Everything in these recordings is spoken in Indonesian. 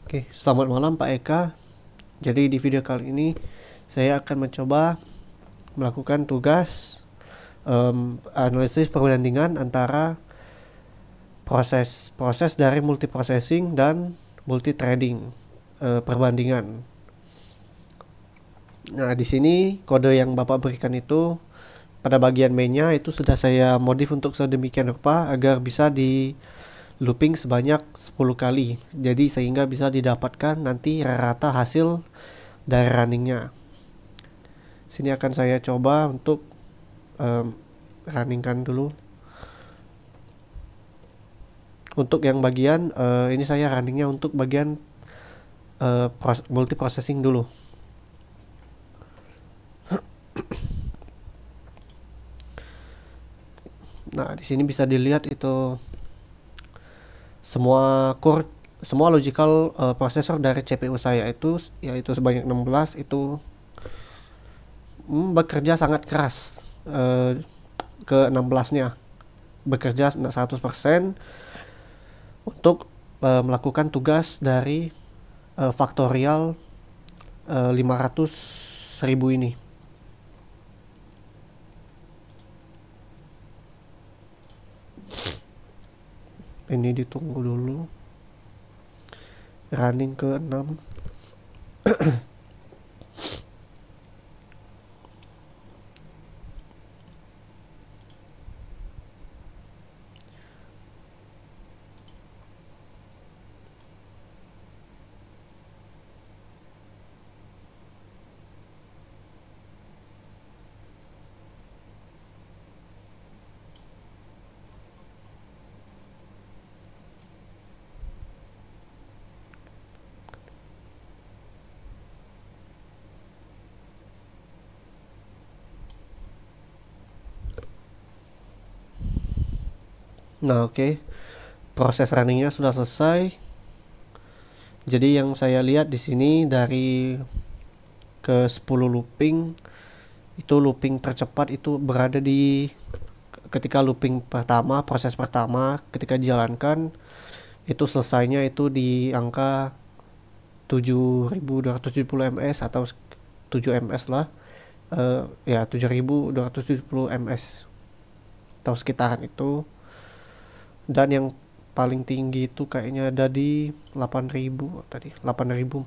Oke, selamat malam Pak Eka. Jadi di video kali ini saya akan mencoba melakukan tugas analisis perbandingan antara proses dari multiprocessing dan multithreading perbandingan. Nah, di sini kode yang Bapak berikan itu pada bagian mainnya itu sudah saya modif untuk sedemikian rupa agar bisa di looping sebanyak 10 kali. Jadi sehingga bisa didapatkan nanti rata hasil dari runningnya. Sini akan saya coba untuk runningkan dulu. Untuk yang bagian ini saya runningnya untuk bagian multiprocessing dulu. Nah, di sini bisa dilihat itu semua logical processor dari CPU saya itu yaitu sebanyak 16 itu bekerja sangat keras. Ke 16-nya bekerja 100% untuk melakukan tugas dari faktorial 500.000 ini. Ini ditunggu dulu running ke 6. Nah, oke. Proses runningnya sudah selesai. Jadi yang saya lihat di sini dari ke 10 looping itu looping tercepat itu berada di ketika looping pertama, proses pertama ketika dijalankan itu selesainya itu di angka 7270 ms atau 7 ms lah. Ya 7270 ms atau sekitaran itu. Dan yang paling tinggi itu kayaknya ada di 8000 tadi, 8400.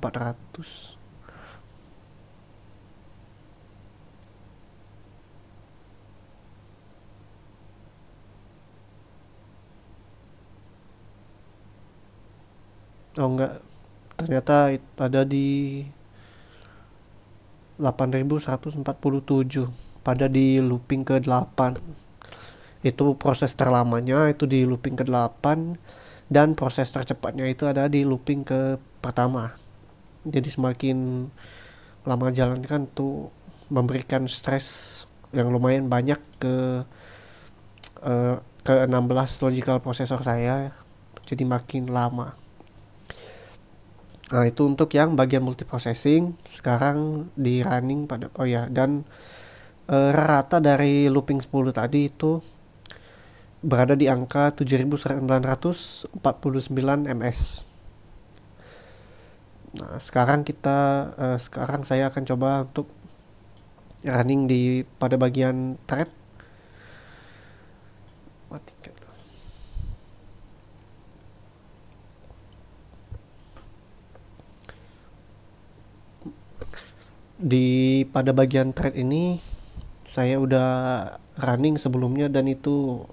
Oh enggak, ternyata ada di 8147 pada di looping ke 8. Itu proses terlamanya itu di looping ke 8 dan proses tercepatnya itu ada di looping ke pertama. Jadi semakin lama jalan kan tuh memberikan stres yang lumayan banyak ke 16 logical processor saya, jadi makin lama. Nah, itu untuk yang bagian multiprocessing. Sekarang di running pada dan rata dari looping 10 tadi itu berada di angka 7949 ms. Nah, sekarang saya akan coba untuk running pada bagian thread. Matikan. Pada bagian thread ini saya udah running sebelumnya dan itu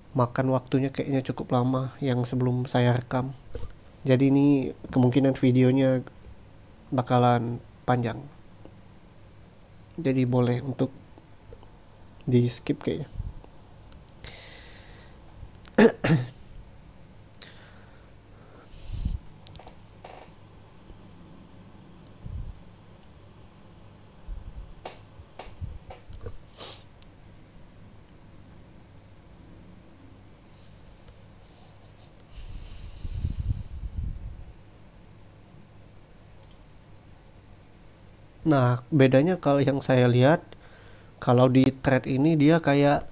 makan waktunya kayaknya cukup lama yang sebelum saya rekam. Jadi ini kemungkinan videonya bakalan panjang. Jadi boleh untuk di skip kayaknya. Nah, bedanya kalau yang saya lihat, kalau di thread ini dia kayak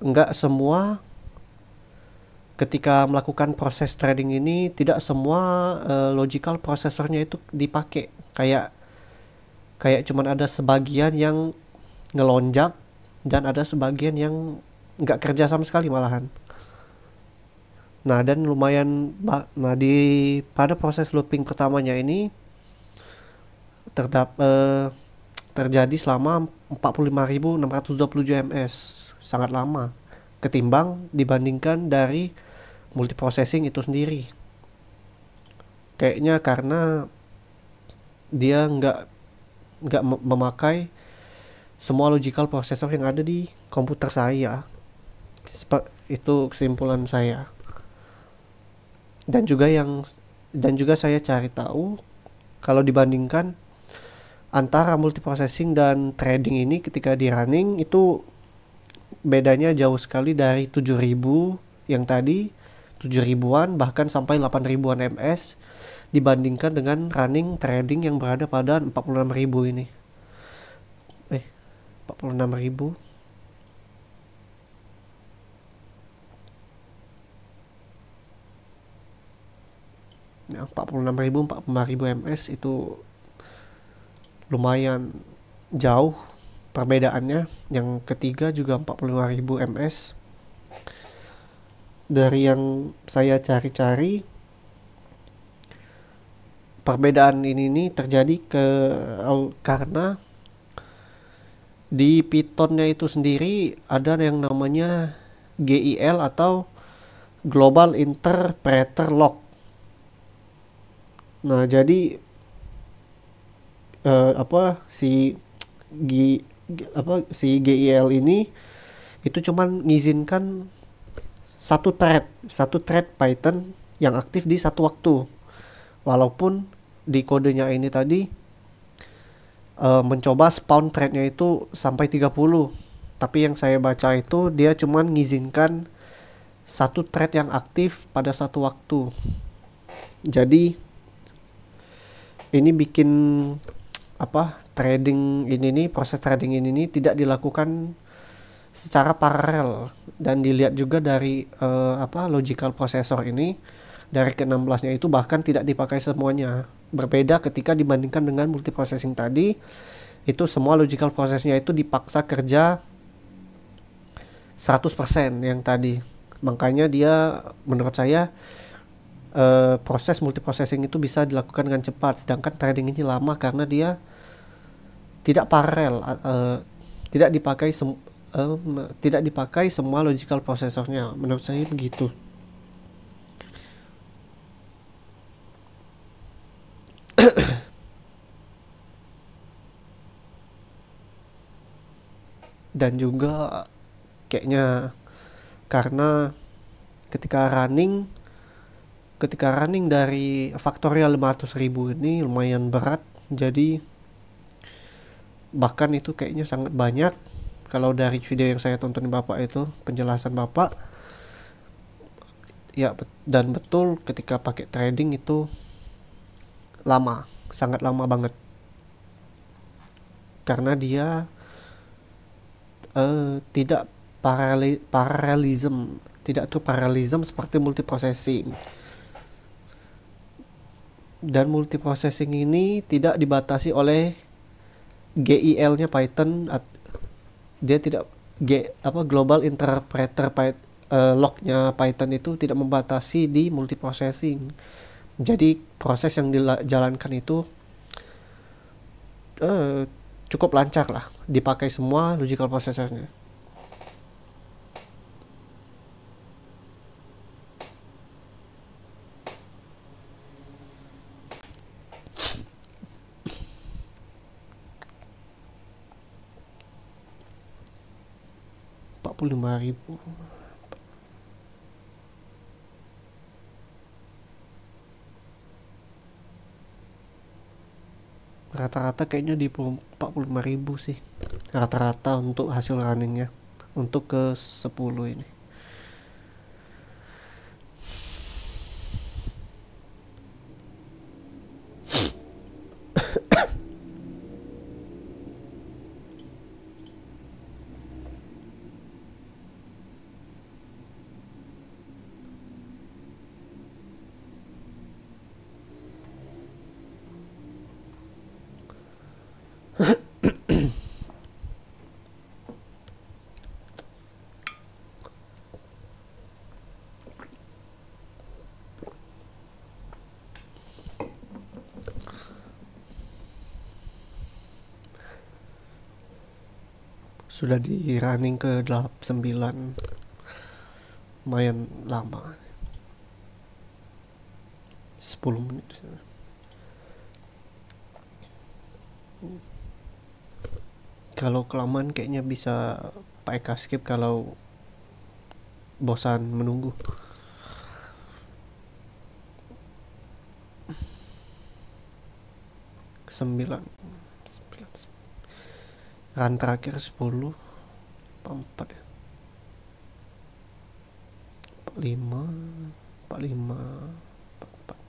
nggak semua ketika melakukan proses trading ini tidak semua logical prosesornya itu dipakai. Kayak cuman ada sebagian yang ngelonjak dan ada sebagian yang nggak kerja sama sekali malahan. Nah, dan lumayan pada proses looping pertamanya ini terjadi selama 45.627 ms, sangat lama ketimbang dibandingkan dari multiprocessing itu sendiri. Kayaknya karena dia nggak memakai semua logical processor yang ada di komputer saya. Itu kesimpulan saya. Dan juga saya cari tahu kalau dibandingkan antara multiprocessing dan trading ini ketika di running itu bedanya jauh sekali dari 7000 yang tadi, 7000-an bahkan sampai 8000-an ms dibandingkan dengan running trading yang berada pada 46.000 ini. 46.000. Ya, 46.000 45.000 ms itu lumayan jauh perbedaannya. Yang ketiga juga 45.000 ms. Dari yang saya cari-cari, perbedaan ini terjadi karena di Pythonnya itu sendiri ada yang namanya GIL atau Global Interpreter Lock. Nah, jadi si GIL ini itu cuman mengizinkan satu thread Python yang aktif di satu waktu. Walaupun di kodenya ini tadi mencoba spawn threadnya itu sampai 30, tapi yang saya baca itu dia cuman mengizinkan satu thread yang aktif pada satu waktu. Jadi ini bikin proses trading ini tidak dilakukan secara paralel. Dan dilihat juga dari logical processor ini, dari ke-16-nya itu bahkan tidak dipakai semuanya. Berbeda ketika dibandingkan dengan multiprocessing tadi, itu semua logical processnya itu dipaksa kerja 100% yang tadi. Makanya dia menurut saya proses multiprocessing itu bisa dilakukan dengan cepat, sedangkan trading ini lama karena dia tidak paralel, tidak dipakai semua logical processornya. Menurut saya begitu. Dan juga kayaknya karena ketika running dari faktorial 500.000 ini lumayan berat, jadi bahkan itu kayaknya sangat banyak. Kalau dari video yang saya tonton Bapak itu, penjelasan Bapak ya, dan betul ketika pakai trading itu lama, sangat lama banget, karena dia tidak parallelism seperti multiprocessing. Dan multiprocessing ini tidak dibatasi oleh GIL-nya Python. Dia tidak Global Interpreter Lock-nya Python itu tidak membatasi di multiprocessing. Jadi proses yang dijalankan itu cukup lancar lah, dipakai semua logical processornya. Rp45.000. Rata-rata kayaknya di 45.000 sih rata-rata untuk hasil runningnya untuk ke 10 ini. Sudah di running ke 9, lumayan lama, 10 menit. Kalau kelamaan kayaknya bisa Pak Eka skip kalau bosan menunggu. Sembilan, run terakhir 10, 4 ya, 45, 45, 44.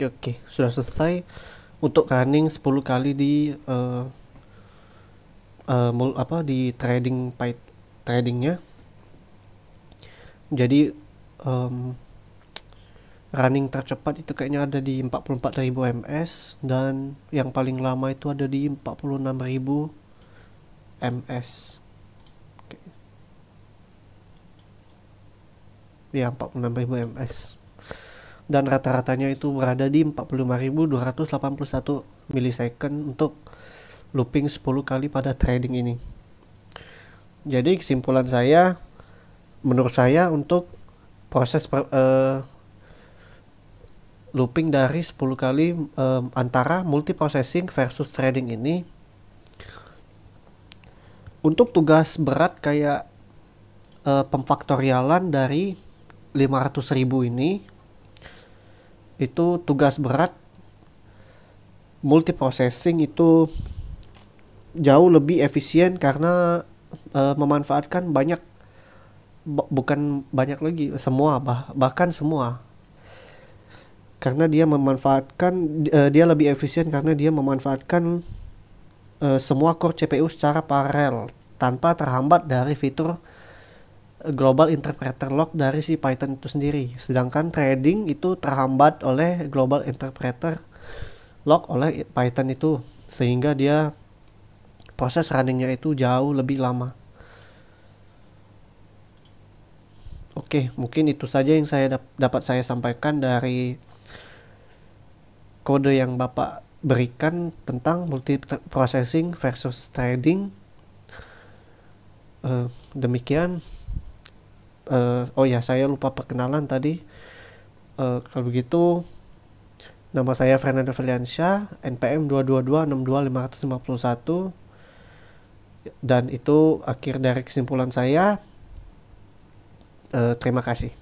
Oke, sudah selesai untuk running 10 kali di di tradingnya. Jadi running tercepat itu kayaknya ada di 44.000 ms, dan yang paling lama itu ada di 46.000 ms. Oke. Ya, 46.000 ms. Dan rata-ratanya itu berada di 45.281 milisecond untuk looping 10 kali pada trading ini. Jadi kesimpulan saya, menurut saya untuk proses looping dari 10 kali antara multiprocessing versus trading ini, untuk tugas berat kayak pemfaktorialan dari 500.000 ini, itu tugas berat multiprocessing itu jauh lebih efisien karena memanfaatkan bukan banyak lagi, semua bahkan semua, karena dia memanfaatkan dia lebih efisien karena dia memanfaatkan semua core CPU secara paralel tanpa terhambat dari fitur Global Interpreter Lock dari si Python itu sendiri. Sedangkan trading itu terhambat oleh Global Interpreter Lock oleh Python itu, sehingga dia proses runningnya itu jauh lebih lama. Oke, mungkin itu saja yang saya dapat saya sampaikan dari kode yang Bapak berikan tentang multiprocessing versus trading. Demikian. Oh ya, saya lupa perkenalan tadi. Kalau begitu, nama saya Fernando Feliansyah, NPM 222625551, dan itu akhir dari kesimpulan saya. Terima kasih.